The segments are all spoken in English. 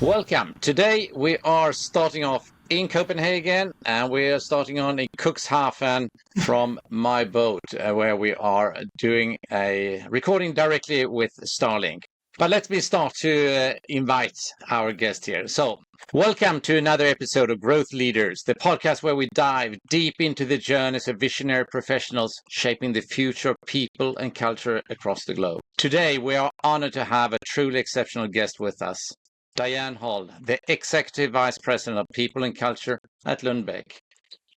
Welcome. Today we are starting off in Copenhagen and we are starting on in Cuxhaven from my boat where we are doing a recording directly with Starlink. But let me start to invite our guest here. So, welcome to another episode of Growth Leaders, the podcast where we dive deep into the journeys of visionary professionals shaping the future of people and culture across the globe. Today, we are honored to have a truly exceptional guest with us, Dianne Hol, the Executive Vice President of People and Culture at Lundbeck.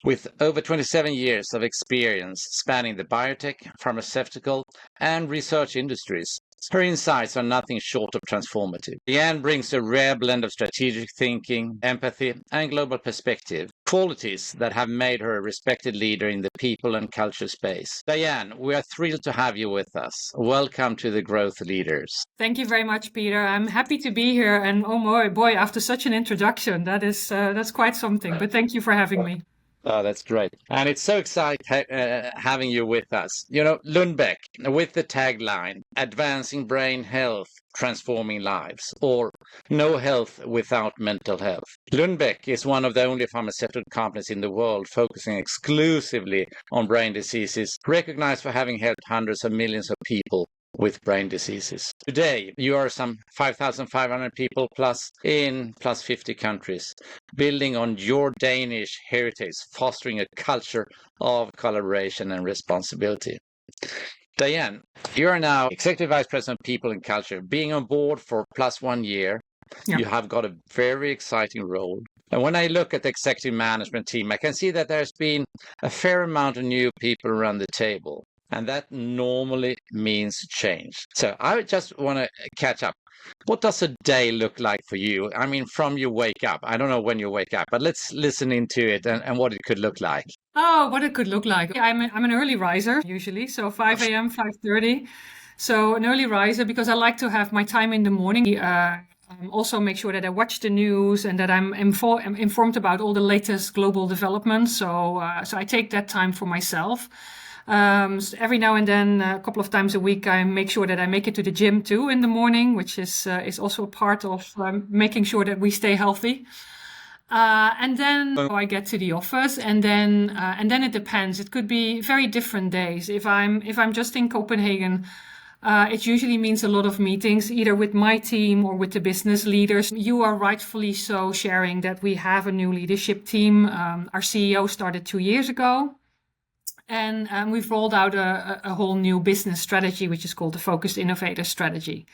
With over 27 years of experience spanning the biotech, pharmaceutical, and research industries, her insights are nothing short of transformative. Dianne brings a rare blend of strategic thinking, empathy, and global perspective, qualities that have made her a respected leader in the people and culture space. Dianne, we are thrilled to have you with us. Welcome to the Growth Leaders. Thank you very much, Peter. I'm happy to be here. And oh boy, after such an introduction, that's quite something. But thank you for having me. Oh, that's great. And it's so exciting having you with us. You know, Lundbeck, with the tagline, advancing brain health, transforming lives, or no health without mental health. Lundbeck is one of the only pharmaceutical companies in the world focusing exclusively on brain diseases, recognized for having helped hundreds of millions of people with brain diseases. Today, you are some 5,500 people plus in plus 50 countries, building on your Danish heritage, fostering a culture of collaboration and responsibility. Dianne, you are now Executive Vice President of People and Culture, being on board for plus 1 year. Yeah. You have got a very exciting role. And when I look at the executive management team, I can see that there's been a fair amount of new people around the table. And that normally means change. So I just want to catch up. What does a day look like for you? I mean, from you wake up. I don't know when you wake up, but let's listen into it and what it could look like. Oh, what it could look like. I'm an early riser usually, so 5 a.m., 5:30. So an early riser because I like to have my time in the morning. Also make sure that I watch the news and that I'm informed about all the latest global developments. So I take that time for myself. So every now and then, a couple of times a week, I make sure that I make it to the gym too in the morning, which is also a part of making sure that we stay healthy. And then I get to the office, and then it depends. It could be very different days. If I'm just in Copenhagen, it usually means a lot of meetings, either with my team or with the business leaders. You are rightfully so sharing that we have a new leadership team. Our CEO started 2 years ago. And we've rolled out a whole new business strategy, which is called the Focused Innovator Strategy.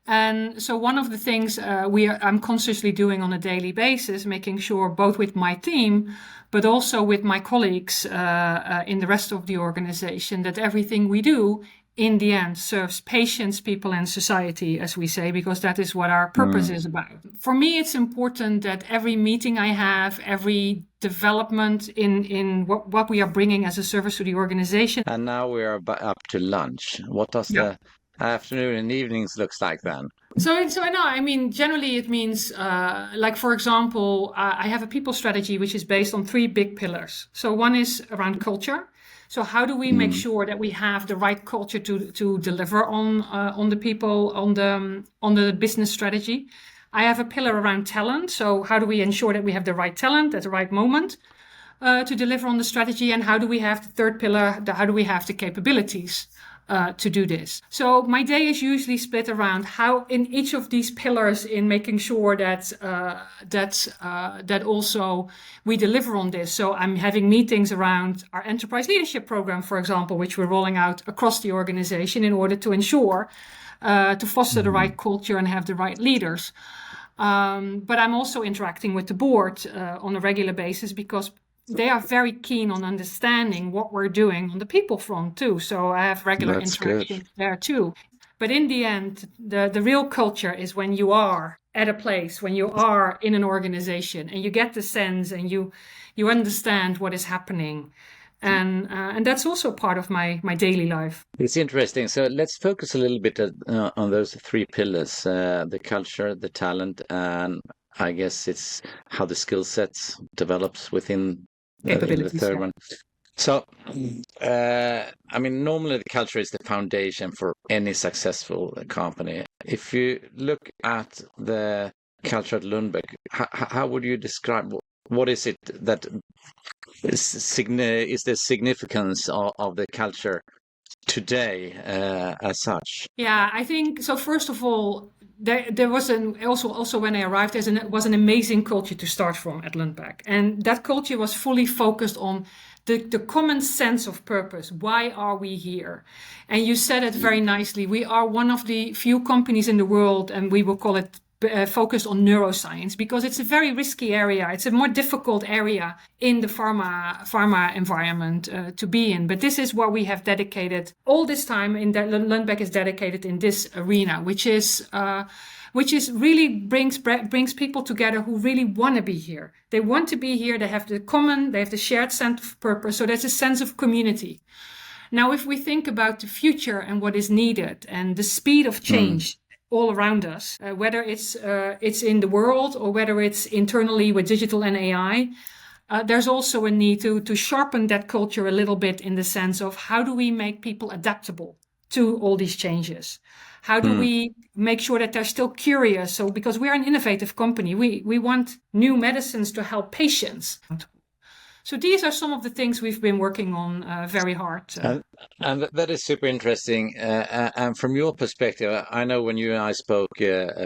And so one of the things I'm consciously doing on a daily basis, making sure both with my team, but also with my colleagues in the rest of the organization, that everything we do in the end serves patients, people, and society, as we say, because that is what our purpose is about. For me, it's important that every meeting I have, every development in what we are bringing as a service to the organization. And now we are up to lunch. What does the afternoon and evenings looks like then? So no, I mean, generally it means, like, for example, I have a people strategy, which is based on 3 big pillars. So one is around culture. So how do we make sure that we have the right culture to deliver on the people, on the business strategy? I have a pillar around talent. So how do we ensure that we have the right talent at the right moment to deliver on the strategy? And how do we have the third pillar? How do we have the capabilities to do this? So my day is usually split around how in each of these pillars in making sure that also we deliver on this. So I'm having meetings around our enterprise leadership program, for example, which we're rolling out across the organization in order to ensure to foster the right culture and have the right leaders. But I'm also interacting with the board on a regular basis because they are very keen on understanding what we're doing on the people front too. So I have regular interactions there too. But in the end, the real culture is when you are at a place, when you are in an organization and you get the sense and you understand what is happening. And that's also part of my daily life. It's interesting. So let's focus a little bit on those 3 pillars, the culture, the talent, and I guess it's how the skill sets develops within the third one. So, I mean, normally the culture is the foundation for any successful company. If you look at the culture at Lundbeck. How would you describe what is it that is the significance of the culture today as such? Yeah, I think so. First of all, there was also when I arrived, was an amazing culture to start from at Lundbeck, and that culture was fully focused on the common sense of purpose. Why are we here? And you said it very nicely. We are one of the few companies in the world, and we will call it focused on neuroscience, because it's a very risky area. It's a more difficult area in the pharma environment to be in. But this is what we have dedicated all this time. In that Lundbeck is dedicated in this arena, which is really brings people together who really want to be here. They want to be here. They have the shared sense of purpose. So there's a sense of community. Now, if we think about the future and what is needed and the speed of change all around us, whether it's in the world or whether it's internally with digital and AI, there's also a need to sharpen that culture a little bit, in the sense of how do we make people adaptable to all these changes? How do we make sure that they're still curious? So, because we're an innovative company, we want new medicines to help patients. So these are some of the things we've been working on very hard. And that is super interesting. And from your perspective, I know when you and I spoke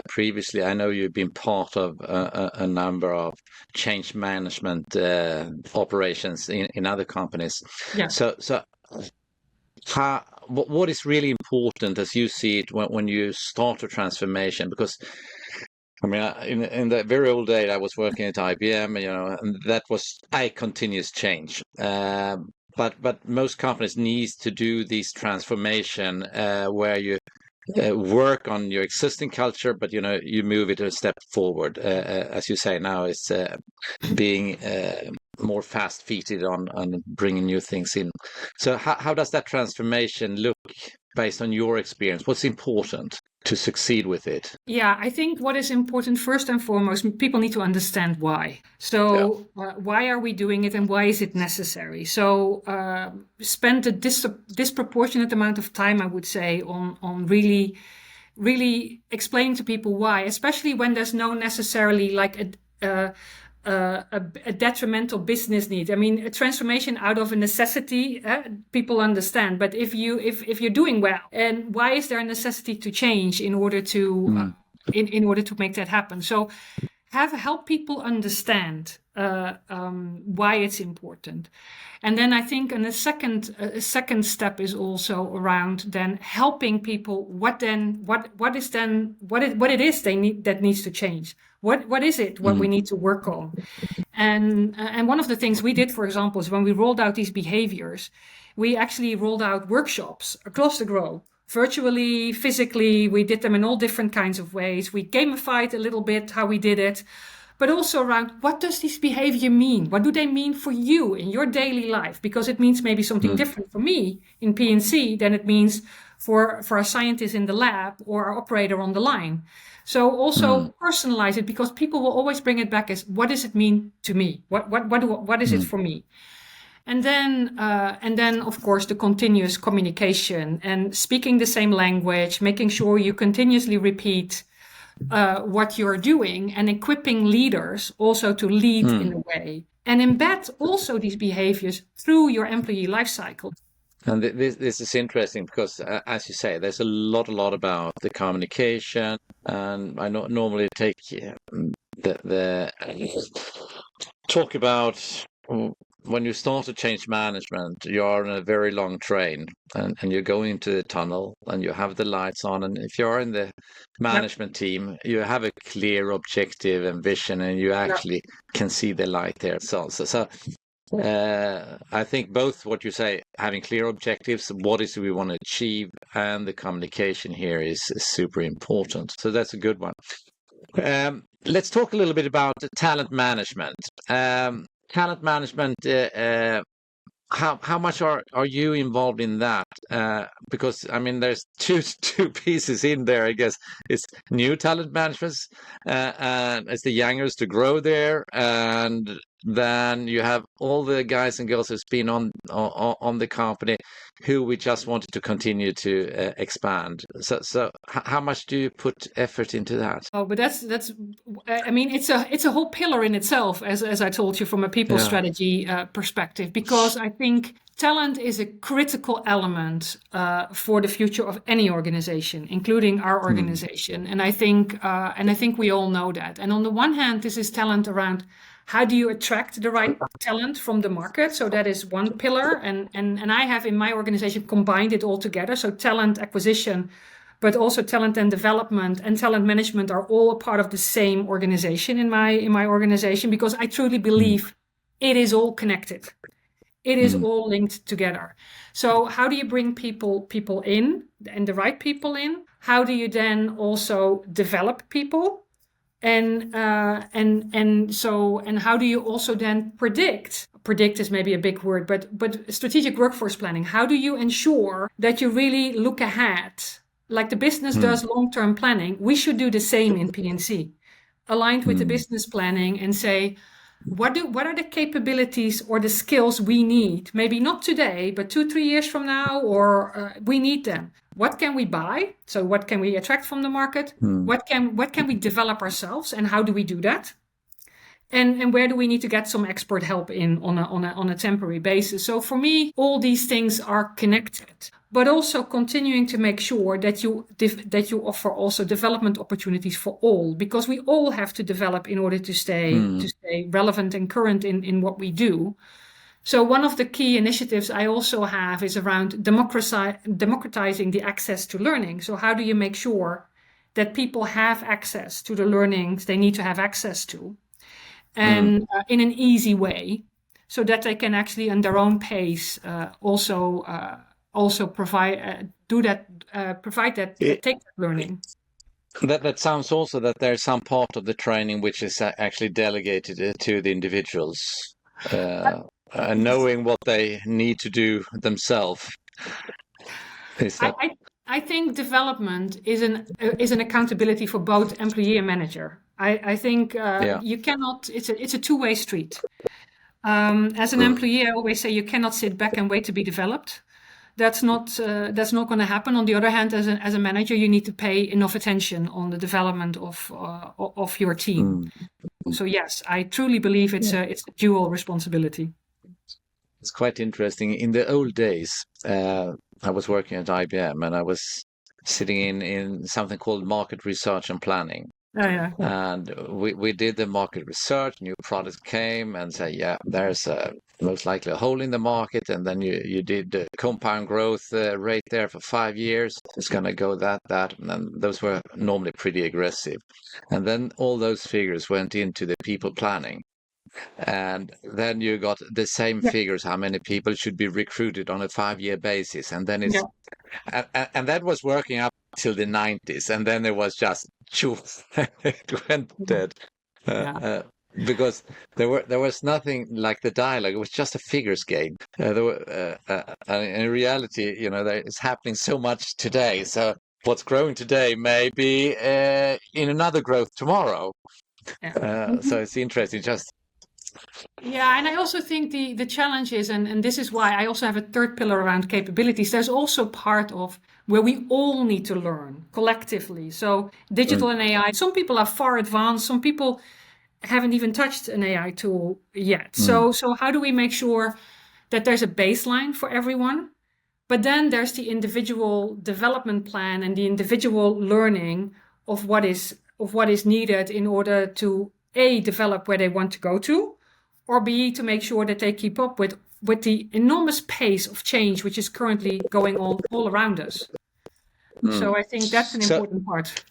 previously, I know you've been part of a number of change management operations in other companies. Yeah. So what is really important as you see it when you start a transformation? Because I mean, in the very old days, I was working at IBM, and that was a continuous change. But most companies need to do this transformation where you work on your existing culture, but you move it a step forward. As you say now, it's being more fast-feeted on bringing new things in. So how does that transformation look based on your experience? What's important to succeed with it? Yeah, I think what is important first and foremost, people need to understand why. So why are we doing it and why is it necessary? So spend a disproportionate amount of time, I would say, on really explaining to people why, especially when there's no necessarily like a detrimental business need. I mean, a transformation out of a necessity, people understand. But if you're doing well, and why is there a necessity to change in order to in order to make that happen? So help people understand why it's important. And then I think a second step is also around then helping people what it is they need that needs to change. What is it what we need to work on? And one of the things we did, for example, is when we rolled out these behaviors, we actually rolled out workshops across the globe. Virtually, physically, we did them in all different kinds of ways. We gamified a little bit how we did it, but also around what does this behavior mean? What do they mean for you in your daily life? Because it means maybe something different for me in P&C than it means for our scientist in the lab or our operator on the line. So also personalize it, because people will always bring it back as, what does it mean to me? What is it for me? And then, of course, the continuous communication and speaking the same language, making sure you continuously repeat what you're doing, and equipping leaders also to lead in a way, and embed also these behaviors through your employee life cycle. And this is interesting because, as you say, there's a lot about the communication, and I normally take the talk about when you start a change management, you are on a very long train, and you go into the tunnel and you have the lights on, and if you're in the management team, you have a clear objective and vision, and you actually can see the light there. So I think both what you say, having clear objectives, what is it we want to achieve, and the communication here is super important. So that's a good one. Let's talk a little bit about talent management. Talent management, how much are you involved in that? Because I mean, there's two pieces in there. I guess it's new talent management, and it's the youngers to grow there, and then you have all the guys and girls who's been on the company who we just wanted to continue to expand. So how much do you put effort into that? Oh, but that's I mean, it's a whole pillar in itself, as I told you, from a people strategy perspective, because I think talent is a critical element for the future of any organization, including our organization. And I think we all know that. And on the one hand, this is talent around how do you attract the right talent from the market? So that is one pillar. And I have in my organization combined it all together. So talent acquisition, but also talent and development and talent management are all a part of the same organization in my organization, because I truly believe it is all connected. It is all linked together. So how do you bring people in, and the right people in? How do you then also develop people? And how do you also then predict? Predict is maybe a big word, but strategic workforce planning. How do you ensure that you really look ahead? Like the business does long-term planning, we should do the same in P&C, aligned with the business planning, and say, what are the capabilities or the skills we need? Maybe not today, but 2-3 years from now, or we need them. What can we buy? So what can we attract from the market? What can we develop ourselves, and how do we do that? And where do we need to get some expert help in on a temporary basis? So for me, all these things are connected, but also continuing to make sure that you offer also development opportunities for all, because we all have to develop in order to stay relevant and current in what we do. So one of the key initiatives I also have is around democratizing the access to learning. So how do you make sure that people have access to the learnings they need to have access to? And in an easy way, so that they can actually, on their own pace, also provide take that learning. That sounds also that there's some part of the training which is actually delegated to the individuals, knowing what they need to do themselves. I think development is an accountability for both employee and manager. I think you cannot. It's a two-way street. As an employee, I always say you cannot sit back and wait to be developed. That's not going to happen. On the other hand, as a manager, you need to pay enough attention on the development of your team. So yes, I truly believe it's a dual responsibility. It's quite interesting. In the old days, I was working at IBM, and I was sitting in something called market research and planning. Oh, yeah. And we did the market research, new products came and said, there's most likely a hole in the market. And then you did the compound growth rate there for 5 years. It's going to go that. And those were normally pretty aggressive. And then all those figures went into the people planning. And then you got the same figures, how many people should be recruited on a 5-year basis. And then it's and that was working up till the 90s. And then it was just it went dead. Because there was nothing like the dialogue. It was just a figures game. In reality, it's happening so much today. So what's growing today may be in another growth tomorrow. So it's interesting. And I also think the challenge is, and this is why I also have a third pillar around capabilities. There's also part of where we all need to learn collectively. So digital and AI, some people are far advanced, some people haven't even touched an AI tool yet. So how do we make sure that there's a baseline for everyone? But then there's the individual development plan and the individual learning of what is needed in order to A, develop where they want to go to, or B, to make sure that they keep up with the enormous pace of change which is currently going on all around us. So I think that's an important part.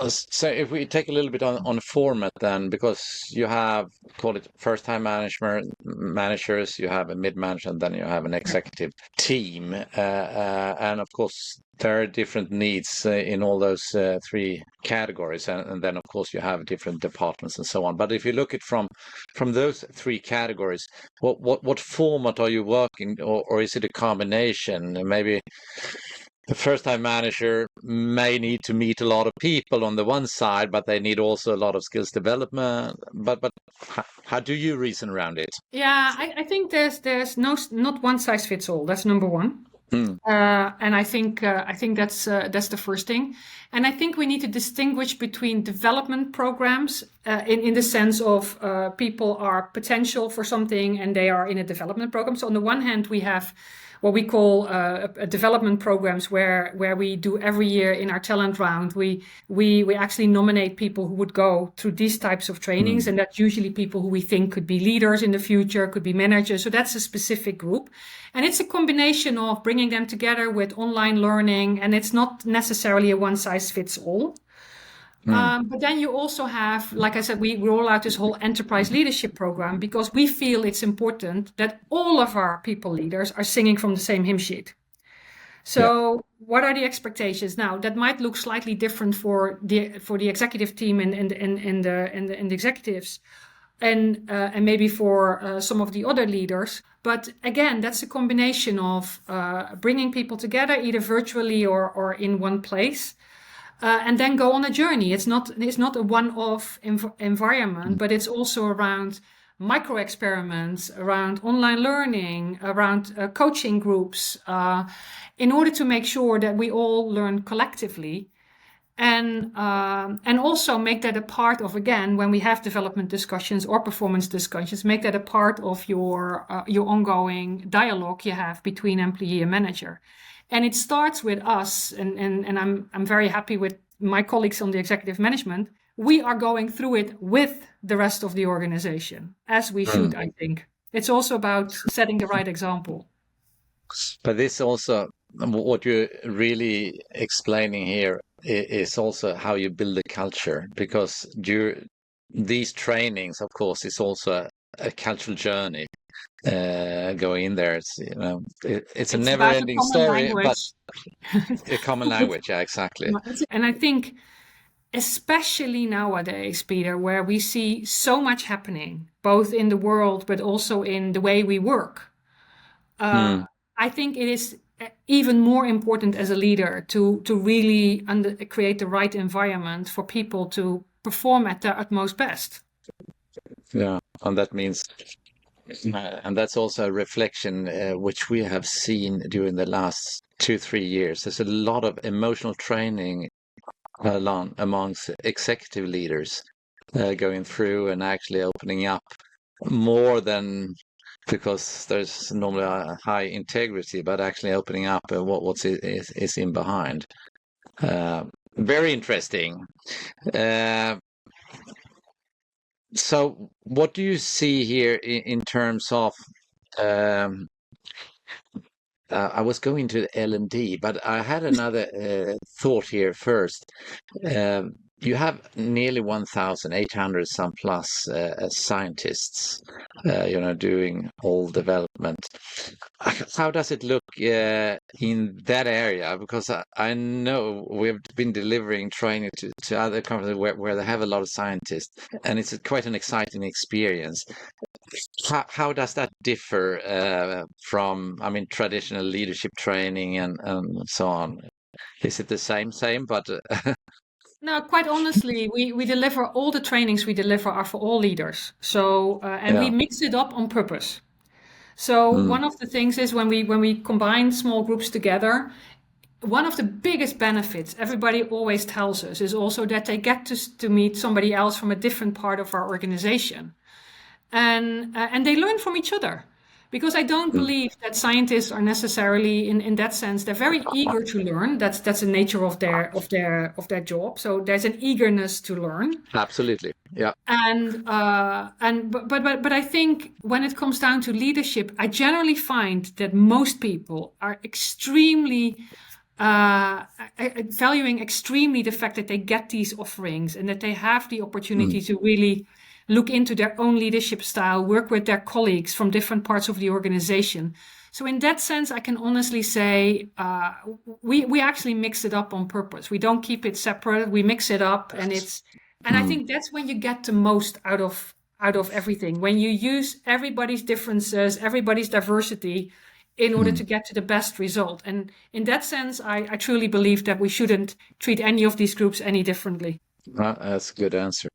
So if we take a little bit on format then, because you have, call it first-time managers, you have a mid-manager, and then you have an executive team. And of course, there are different needs in all those 3 categories. And then, of course, you have different departments and so on. But if you look at from those 3 categories, what format are you working, or is it a combination? Maybe the first-time manager may need to meet a lot of people on the one side, but they need also a lot of skills development. But how do you reason around it? Yeah, I think there's not one size fits all. That's number one. Hmm. And I think that's the first thing. And I think we need to distinguish between development programs in the sense of people are potential for something and they are in a development program. So on the one hand, we have what we call development programs where we do every year in our talent round. We actually nominate people who would go through these types of trainings, and that's usually people who we think could be leaders in the future, could be managers. So that's a specific group, and it's a combination of bringing them together with online learning, and it's not necessarily a one size fits all. But then you also have, like I said, we roll out this whole enterprise leadership program because we feel it's important that all of our people leaders are singing from the same hymn sheet. So what are the expectations? Now, that might look slightly different for the executive team and the executives, and maybe for some of the other leaders. But again, that's a combination of bringing people together either virtually or in one place. And then go on a journey. It's not a one-off environment, but it's also around micro experiments, around online learning, around coaching groups, in order to make sure that we all learn collectively, and also make that a part of, again, when we have development discussions or performance discussions, make that a part of your ongoing dialogue you have between employee and manager. And it starts with us, and I'm very happy with my colleagues on the executive management. We are going through it with the rest of the organization, as we should, I think. It's also about setting the right example. But this also, what you're really explaining here is also how you build a culture, because these trainings, of course, is also a cultural journey. Going in there, it's a never-ending story, but a common language. Yeah, exactly. And I think, especially nowadays, Peter, where we see so much happening, both in the world but also in the way we work, I think it is even more important as a leader to really create the right environment for people to perform at their utmost best. Yeah, and that means. And that's also a reflection which we have seen during the last 2-3 years. There's a lot of emotional training amongst executive leaders going through and actually opening up more than, because there's normally a high integrity, but actually opening up what is in behind. Very interesting. So what do you see here in terms of, I was going to L&D, but I had another thought here first. You have nearly 1,800 some plus scientists, doing all development. How does it look in that area? Because I know we've been delivering training to other companies where they have a lot of scientists, and it's quite an exciting experience. How does that differ from, traditional leadership training and so on? Is it the same, but No, quite honestly, we deliver all the trainings we deliver are for all leaders. So, and we mix it up on purpose. So one of the things is when we combine small groups together, one of the biggest benefits everybody always tells us is also that they get to meet somebody else from a different part of our organization. And they learn from each other. Because I don't believe that scientists are necessarily in that sense. They're very eager to learn. That's the nature of their job. So there's an eagerness to learn. Absolutely, yeah. But I think when it comes down to leadership, I generally find that most people are extremely valuing extremely the fact that they get these offerings and that they have the opportunity to really look into their own leadership style, work with their colleagues from different parts of the organization. So in that sense, I can honestly say we actually mix it up on purpose. We don't keep it separate. We mix it up, and I think that's when you get the most out of everything. When you use everybody's differences, everybody's diversity in order to get to the best result. And in that sense, I truly believe that we shouldn't treat any of these groups any differently. That's a good answer.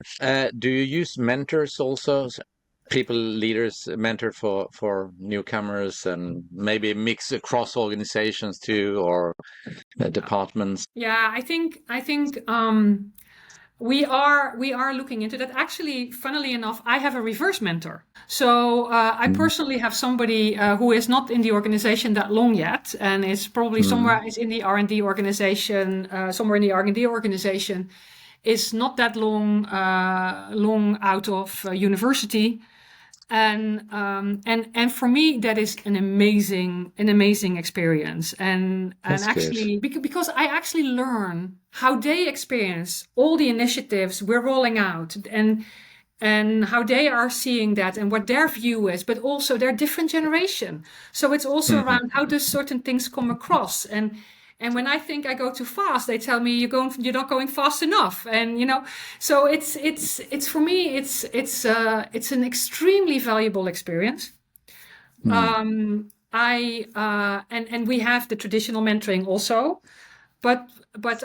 Do you use mentors also? People, leaders, mentor for newcomers, and maybe mix across organizations too, or departments? Yeah, I think we are looking into that. Actually, funnily enough, I have a reverse mentor. So I personally have somebody who is not in the organization that long yet, and is probably somewhere is in the R&D organization, somewhere in the R&D organization, is not that long out of university. And for me that is an amazing experience, and actually because I actually learn how they experience all the initiatives we're rolling out, and how they are seeing that and what their view is, but also their different generation. So it's also around how do certain things come across, and when I think I go too fast, they tell me you're not going fast enough. And so it's for me it's an extremely valuable experience. And we have the traditional mentoring also, but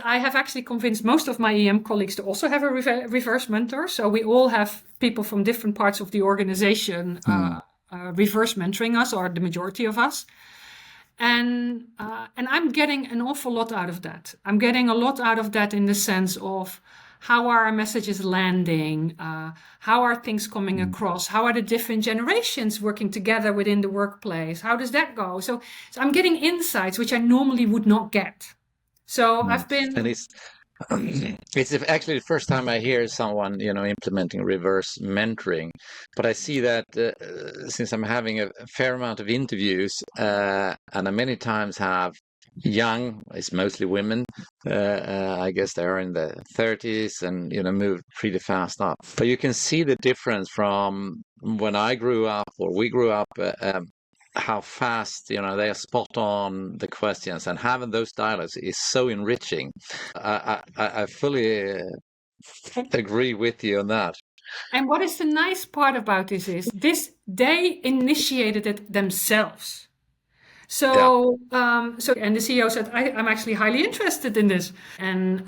I have actually convinced most of my EM colleagues to also have a reverse mentor. So we all have people from different parts of the organization reverse mentoring us, or the majority of us. And I'm getting an awful lot out of that. I'm getting a lot out of that in the sense of how are our messages landing, how are things coming across, how are the different generations working together within the workplace, how does that go? So I'm getting insights which I normally would not get. So I've been... And it's actually the first time I hear someone, implementing reverse mentoring. But I see that since I'm having a fair amount of interviews, and I many times have young, it's mostly women, I guess they are in the 30s and, move pretty fast up. But you can see the difference from when I grew up, or we grew up, how fast they are spot on the questions, and having those dialogues is so enriching. I fully agree with you on that. And what is the nice part about this is they initiated it themselves. So and the CEO said, I'm actually highly interested in this, and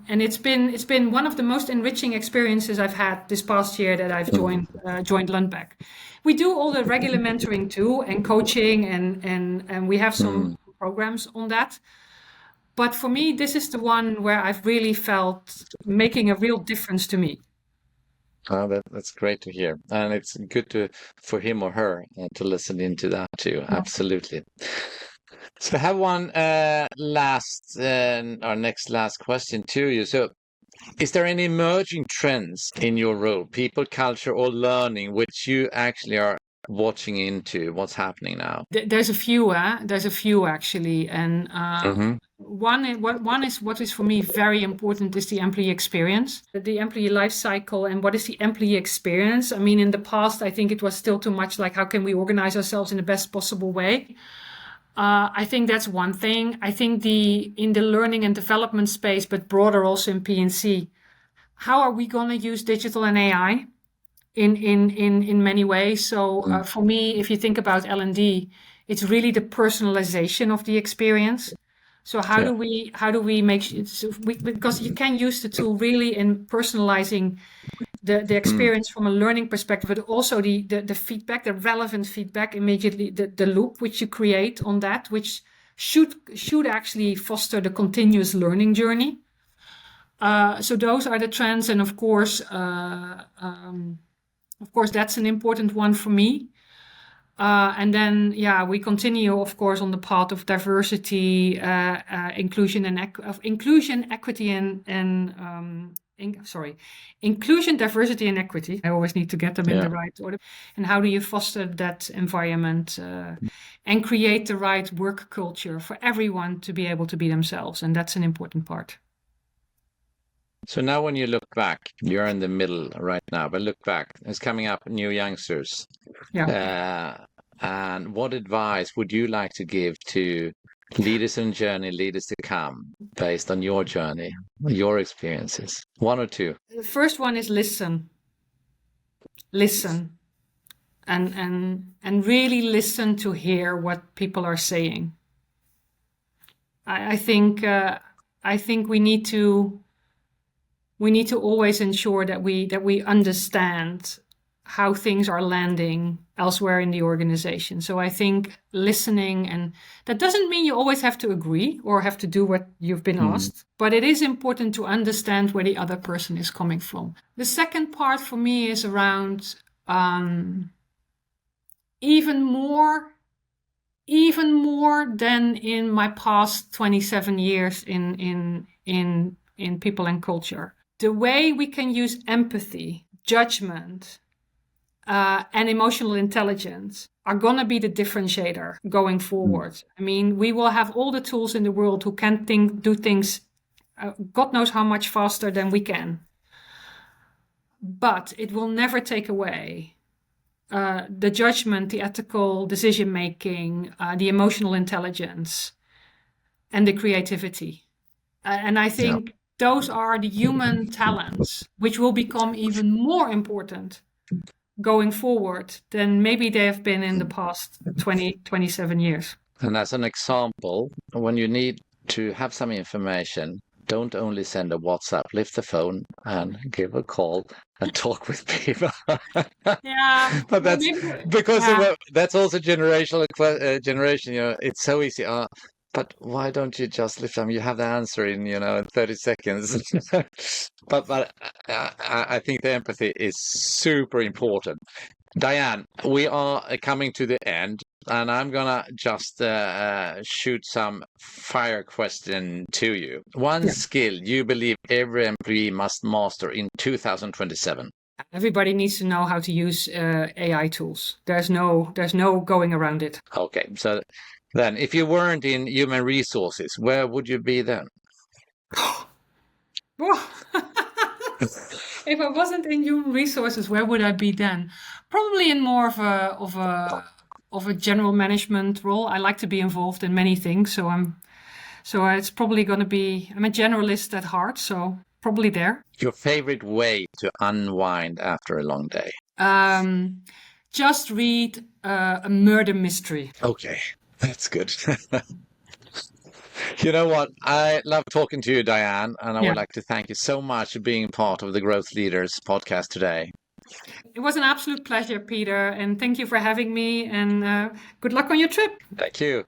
it's been one of the most enriching experiences I've had this past year that I've joined Lundbeck. We do all the regular mentoring too, and coaching, and we have some programs on that. But for me, this is the one where I've really felt making a real difference to me. Oh, that's great to hear, and it's good for him or her to listen into that too. Yeah. Absolutely. So I have one our last question to you. So, is there any emerging trends in your role, people, culture, or learning, which you actually are watching into? What's happening now? There's a few. There's a few actually, and one is what is for me very important is the employee experience, the employee life cycle, and what is the employee experience. I mean, in the past, I think it was still too much like how can we organize ourselves in the best possible way. I think that's one thing. I think in the learning and development space, but broader also in P&C, how are we going to use digital and AI in many ways? So for me, if you think about L&D, it's really the personalization of the experience. So how do we make because you can use the tool really in personalizing the experience from a learning perspective, but also the feedback, the relevant feedback immediately, the loop which you create on that, which should actually foster the continuous learning journey. So those are the trends, and of course that's an important one for me. And then, we continue, of course, on the path of diversity, inclusion, equity, inclusion, diversity, and equity. I always need to get them in the right order. And how do you foster that environment and create the right work culture for everyone to be able to be themselves? And that's an important part. So now when you look back, you're in the middle right now, but look back, it's coming up new youngsters. And what advice would you like to give to leaders in journey, leaders to come, based on your journey, your experiences? One or two? The first one is listen. Listen. and really listen to hear what people are saying. I think we need to always ensure that we understand how things are landing elsewhere in the organization. So I think listening, and that doesn't mean you always have to agree or have to do what you've been asked, but it is important to understand where the other person is coming from. The second part for me is around even more than in my past 27 years in people and culture. The way we can use empathy, judgment, and emotional intelligence are going to be the differentiator going forward. I mean, we will have all the tools in the world who can do things God knows how much faster than we can. But it will never take away the judgment, the ethical decision-making, the emotional intelligence, and the creativity. And I think those are the human talents, which will become even more important going forward than maybe they have been in the past 27 years. And as an example, when you need to have some information, don't only send a WhatsApp, lift the phone and give a call and talk with people. Yeah, but that's because that's also generational generation. It's so easy. But why don't you just lift them? You have the answer in 30 seconds. but I think the empathy is super important. Dianne, we are coming to the end, and I'm gonna just shoot some fire question to you. One skill you believe every employee must master in 2027. Everybody needs to know how to use AI tools. There's no going around it. Okay, so then if you weren't in human resources, where would you be then? If I wasn't in human resources, where would I be then? Probably in more of a general management role. I like to be involved in many things, so it's probably going to be. I'm a generalist at heart, so probably there. Your favorite way to unwind after a long day? Just read a murder mystery. Okay, that's good. You know what? I love talking to you, Dianne, and I would like to thank you so much for being part of the Growth Leaders podcast today. It was an absolute pleasure, Peter, and thank you for having me, and good luck on your trip. Thank you.